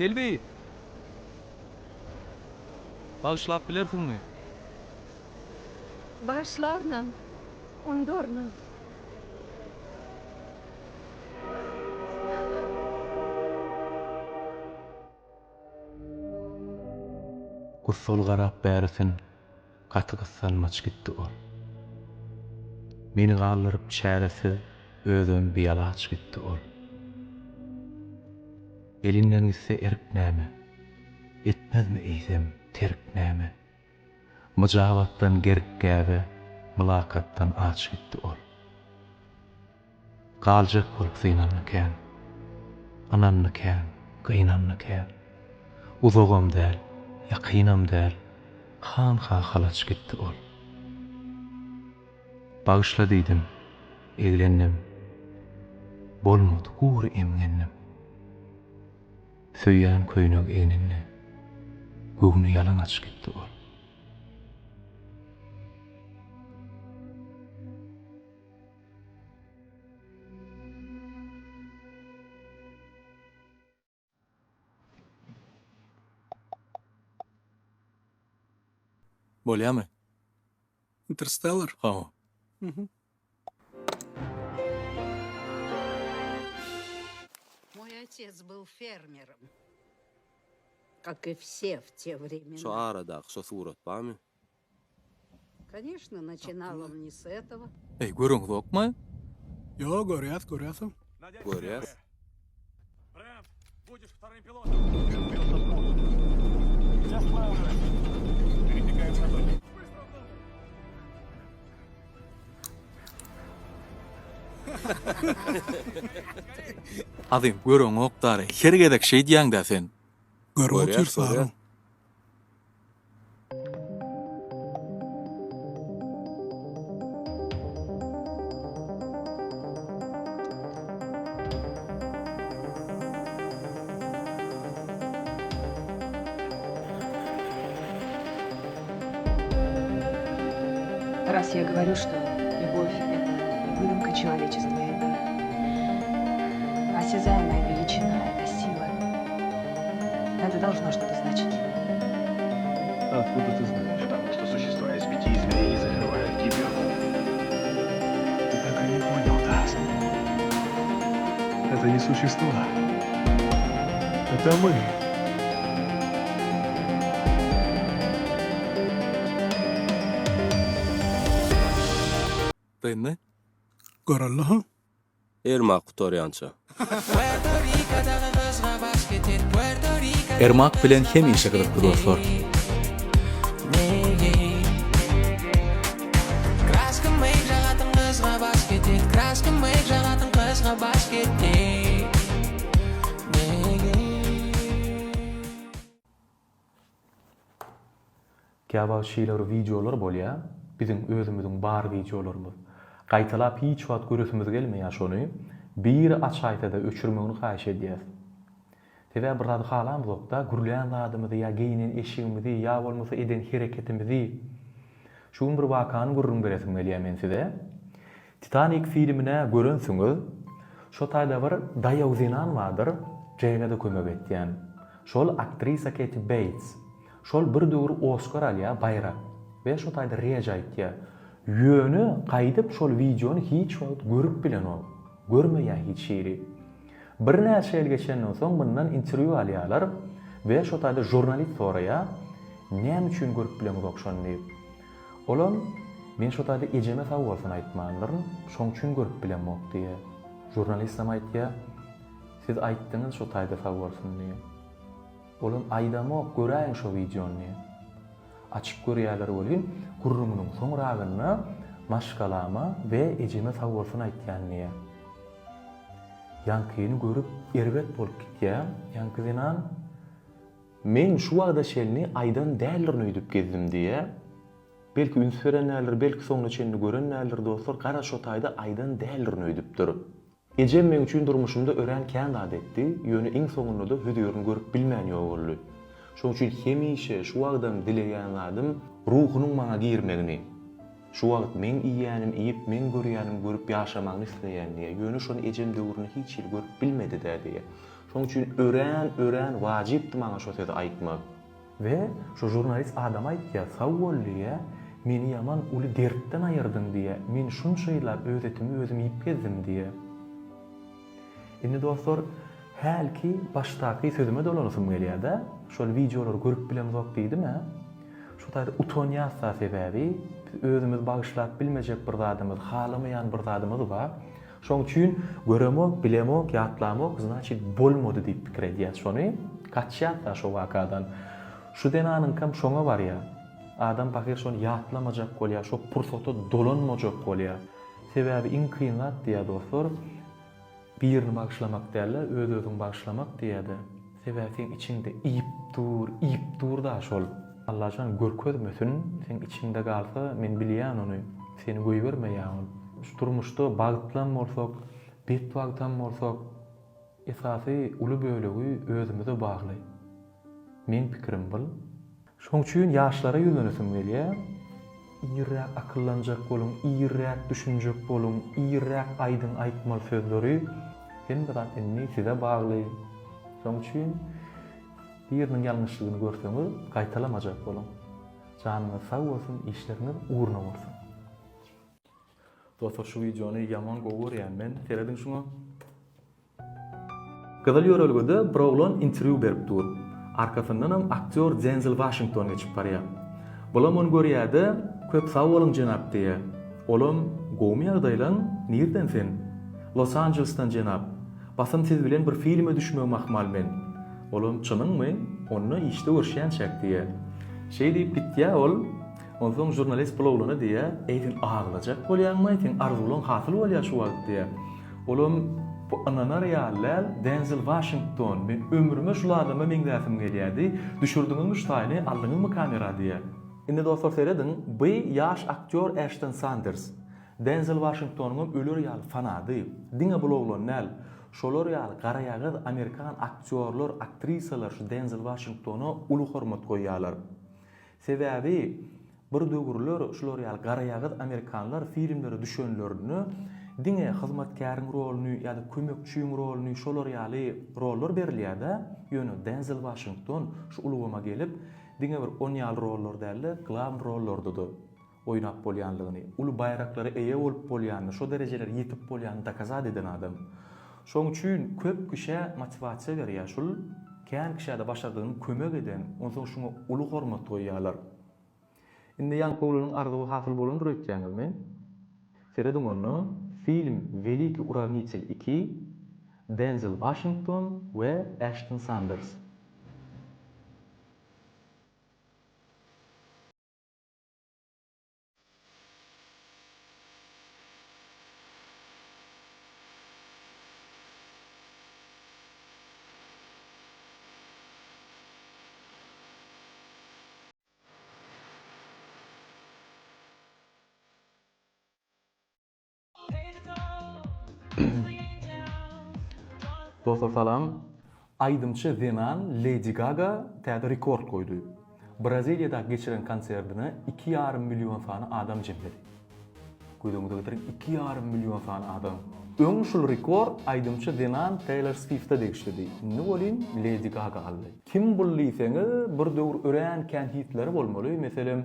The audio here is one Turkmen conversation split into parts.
Delbi. Bağışlap bilersiňmi? Başlarla, ondorla. Gussol garap bärisin, gaty gyssanmaç gitdi ol. Meni galdyryp çäresiz özüm biýalaç gitdi ol. Elinden gitse erik näme? Etmezmi eýsem terik näme? Myjabatdan gerik gäbe, mylakatdan aç gitdi ol. Galjak bolup synanmykän, ananmykän, gynanmykän. Uzogam däl, ýakynam däl, han-ha halaç gitdi ol. Bağışla diýdim, eglendim. Bolmady gury emgendim. Söýýän köýnek egninde, göwüni ýalaňaç gitdi ol. Bolýarmy? Interstellar. Ha. Мой отец был фермером, как и все в те времена. Şo arada şo surat barmy? Конечно, начинал он не с этого. Ey, görüň zokma? Yo, görýäs. Görýäs. Azym, görüň oktary. Her gedek şey diýäň da sen. Görüp Görýäs, otursaň. Раз я говорю, что любовь — это не выдумка человечества, это осязаемая величина, это сила. Это должно что-то значить. Откуда ты знаешь? Потому что существа из 5 зверей закрывают тебя. Ты так и не понял, Тасс. Это не существа. Это мы. Dynny? Görelli ha? Ermak tutaryança. Ermak bilen hem işe gyrypdy dostlar. Käbä şeýler videolar bolýar. Bizim özümüziň bar videolarymyz. Gaýtalap hiç wagt göresimiz gelmeýär şonu. Bir açaýtada öçürmegini haýyş edýär. Tebe bir zat halam zokda gürleýän zadymyzy ýa geynen eşigimizi ýa bolmasa eden hereketimizi şu bir wakany gurrun beresim gelýär men size. Titanic filmine görensiniz. Şo taýda bir daýaw zinan bardyr, jeýle de kömek etýän. Şol aktrisa Kathy Bates. Şol bir döwür Oscar alýa bayrak. Ve şo taýda reja aýtýar. Ýöni gaýdyp şol videonu hiç wagt görüp bilen ol. Görmeýär hiç şeýri. Bir näçe ýyl geçenden soň bundan interwýu alýarlar we şo taýda jurnalist soraýar, "Näme üçin görüp bilen okşan?" diýip. Olan men şo taýda ejeme sawwalyny aýtmanlarym, şoň üçin görüp bilenmok diýär. Jurnalist hem aýtýar, "Siz aýtdyňyz şo taýda sawwalyny" diýip. Olan aýdamok göräň şo videony. Açık görýärler bolýan, gurrumynyň soňragyny maşgalama we ejeme sawwalyny aýtýanly. Ýankyny görüp erbet bolup gitýär. Ýankydan men şu wagda şelni aýdan däldirini öýdüp gezdim diýe. Belki üns berenler, belki soňra çenini görenler dostlar, gara şo taýda aýdan däldirini öýdüpdir. Ejem men üçin durmuşymda ören kän adetdi, ýöne iň soňunda da hödüýörüni görüp bilmän ýok boldy. Şoň üçin hemişe şu wagdan dileýänlardym ruhunyň maňa girmegini. Şu wagt men iýänim, iýip men görýänim görüp ýaşamagyny isleýän diýe. Ýöne şonu ejem döwrüne hiç ýyl görüp bilmedi diýe. Şoň üçin ören wajypdy maňa şo sözü aýtmak. Ve şu jurnalist adam aýtdy, "Sag boldy, meni yaman uly dertden ayırdyň" diye. "Men şunçaýlar özetimi özüm ýyp gezdim" diye. Indi dostlar, hälki başdaky sözüme dolanasym gelýär-de, şol videolary görüp bilemzok diýdimi? Şu taýda utonýasa sebäbi biz özümiz bagyşlap bilmejek bir zadymyz, halamaýan bir zadymyz bar. Şoň üçin göremok, bilemok, ýatlamok, значит, bolmady diýip pikir edýär şonu. Kaçýar da şo wakadan. Şu denanyň kam şoňa bar ya. Adam bakir şonu ýatlamajak bolýar, şo pursaty dolanmajak bolýar. Sebäbi iň kyn zat diýär dostlar, birini bagyşlamak däller, öz-özüň bagyşlamak diýädi. Sebäbi sen içinde iýip dur da şol. Allah jan görkezmesin, sen içinde galsa men bilýän onu. Seni goýbermeýän. Şu turmuşda bagytlan bolsak, bet bagtan bolsak, esasy uly bölegi özümize bagly. Men pikirim bul. Şoň üçin ýaşlara ýönenesim gelýär. İýirräk akyllanjak bolun, iýirräk düşünjek bolun, iýirräk aýdyn aýtmal sözleri hemden inni size bagly. Şoň üçin biriniň ýalňyşlygyny görseňiz, gaýtalamajak bolun. Janyňyz sag bolsun, işleriniz uğruna bolsun. Dostlar, şu videonu yaman gowurýan men, seredin şunu. Gyzyl ýörelgede bir oglan interview berip dur. Arkasyndan aktyor Denzel Washington geçip barýar. Bolam onu görýärdi, köp sag bolun jenap diýe. Olam, gowy ýagdaýlaň, nerden sen? Los Angeles'tan jenap. Basam siz bilen bir filme düşmek mahmal men. Olam, çynyňmy? Onu işte görşýän çek diýe. Şey diýip bitýär ol. Ondan jurnalist bloglaryna diýe, "Eýdin ağlajak bolýarmy? Sen arzulan hasyl bolýar şu wagt" diýe. Olam, bu ananar ýaller Denzel Washington, men ömrüme şu adama meňdäsim gelýärdi. Düşürdiňiz ştaýny aldyňyzmy kamera diýe. Indi dostlar seredin, bu ýaş aktyor Ashton Sanders, Denzel Washington'un ölür ýaly fanady. Diňe bloglaryny näl? Şolar ýaly gara ýagyz Amerikan aktyorlar, aktrisalar şu Denzel Washington'a uly hormat goýýarlar. Sebäbi bir döwürler şolar ýaly gara ýagyz Amerikanlar filmlere düşenlerini diňe hyzmatkaryň roluny ýa-da kömekçiň roluny şolar ýaly rollar berilýär-de. Ýöne Denzel Washington şu ulugama gelip diňe bir 10 ýaly rollar däli, glaw rollardydy. Oýnap bolýanlygyny, uly bayraklary eýe bolup bolýanyny, şo derejeler ýetip bolýanyny takazat eden adam. Şoň üçin köp kişi motivasiýa berýär şol, kän kişide başardygyny kömek eden, onsoň şuňa uly hormat goýýarlar. Indi ýan kowlunyň arzuwy hasyl bolandyr etýäňizmi? Seredin onu, film Великий уравнитель 2, Denzel Washington ve Ashton Sanders. Dostlar salam. Aydymçy Zenan Lady Gaga täze rekord koydu. Braziliýada geçiren konsertine 2,5 milyon sany adam jemledi. Goýduğumyza getirin 2,5 milyon sany adam. Öň şol rekord aydymçy Zenan Taylor Swift'e degişdi. Ne bolýan? Lady Gaga aldy. Kim bilýseňiz bir döwür ören kän hitleri bolmaly. Meselem,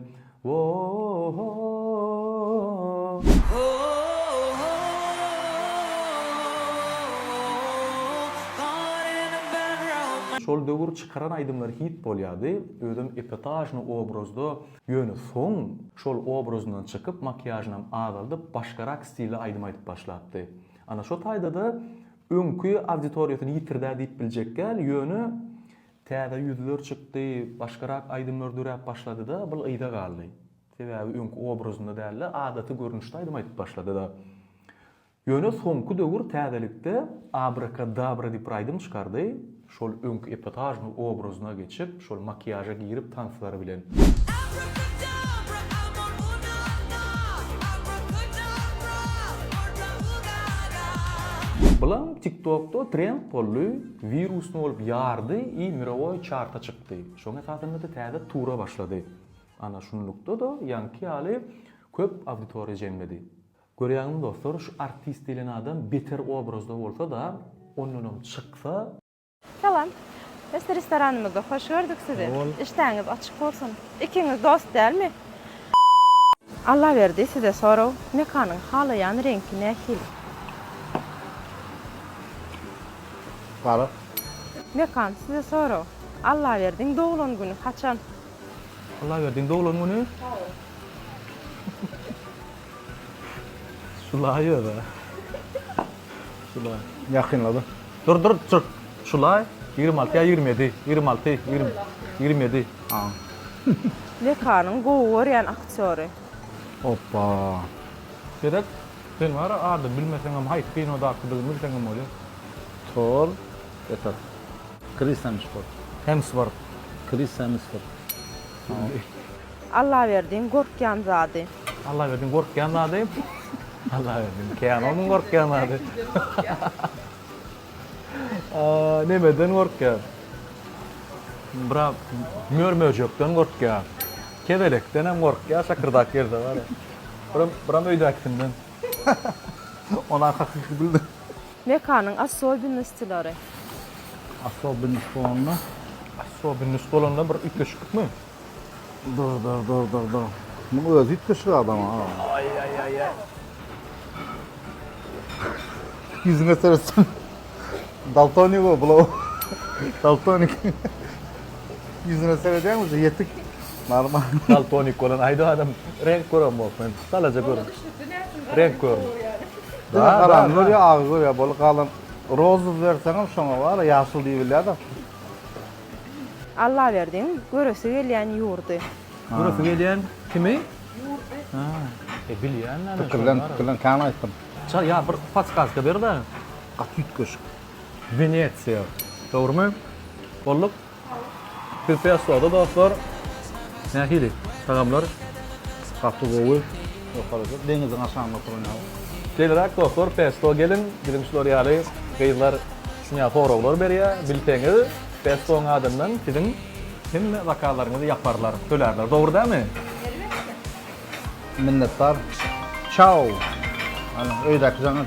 şol döwür çıkaran aydymlar hit bolýardy. Özüm epitajny obrazda ýöne soň şol obrazyndan çykyp makiýajynam azaldyp başgarak stilde aydym aýdyp başlapdy. Ana şo taýda öňkü auditoriýasyny ýitirdi diýip biljekkäl ýöne täze ýüzler çykdy, başgarak aydymlar döräp başlady da bu ýyda galdy. Sebäbi öňkü obrazynda däl, adaty görnüşde aydym aýdyp başlady da. Ýöne soňky döwür täzelikde abrakadabra diýip aydym çykardy. Şol öňkü epitajny obrazyna geçip, şol makiýaja girip tanslary bilen. Bulan TikTok'da trend boldy, virusny bolup ýardy, mirovoy charta çykdy. Şoňa esasında da täze tura başlady. Ana şunlukda da ýanky ýaly köp auditoriýa jemledi. Görýäňiz dostlar, şu artist dilen adam beter obrazda bolsa da, ondan çyksa Salam. Biz restoranımızda hoş gördük sizi. İşleriniz açık olsun. İkiniz dost değil mi? Allah verdi size soru. Mekanın halayan renki nähil? Qara. Mekan size soru. Allah verdiğin doğulan günü kaçan? Allah verdiğin doğulan günü. Şulay ya da. Şulay. Yakınladı. Dur. Şulay. 26 ya 27. 27. Ha. Mekanın goğuryan aktörü. Hoppa. Gerek sen var adı bilmesen ama hayt bin o da aklı bilmesen ama öyle. Thor. Yeter. Chris Hemsworth. Hemsworth. Chris Hemsworth. Allah verdiğin gorkyan zadi. Allah verdiğin korkyan adı. Allah verdiğin Keanon'un korkyan adı. Nemeden korkyan? Bra mörmöjökten korkyan. Kevelekten hem korkyan, şakırdak yerde var ya. Bram öydäkinden. Ona hakiki bildim. Mekanın asoybin istileri. Asobin fonuna. Sobinin üstü olanla bir ilk köşkük mü? Dur. Bunu özü itkeşik adam ha. Ay. Yüzüne seresen. Daltonik o bula. Daltonik. Yüzüne sereceğim misin? Yetik. Normal. Daltonik olan ayda adam renk görüm yok ben. Sadece görüm. Renk görüm. Karan görüyor, ağı görüyor. Böyle kalın. Rozu verseniz şuna var ya, yaşıl diyebiliyor da. Allah verdiğin görüsü gelen yurdu. Burası gelen kimi? Yurdu. Ha. Bilýän näme? Fikirlen kan aytdım. Çar ya bir podskazka ber da. At yutkeşik. Venetsiya. Doğrumu? Bolluk. Bir pesoda dostlar. Nähili? Tagamlar. Katı goğu. Yukarıda denizin aşağında turunyağı. Gelirak dostlar pesto gelin. Bizim şolary geylar şunya foroglar berýär. Bilteňiz pestoň adamdan sizin hemme vakalaryňyzy yaparlar, tölerler. Doğru dämi? Minnettar. Ciao. Hani öydeki canım.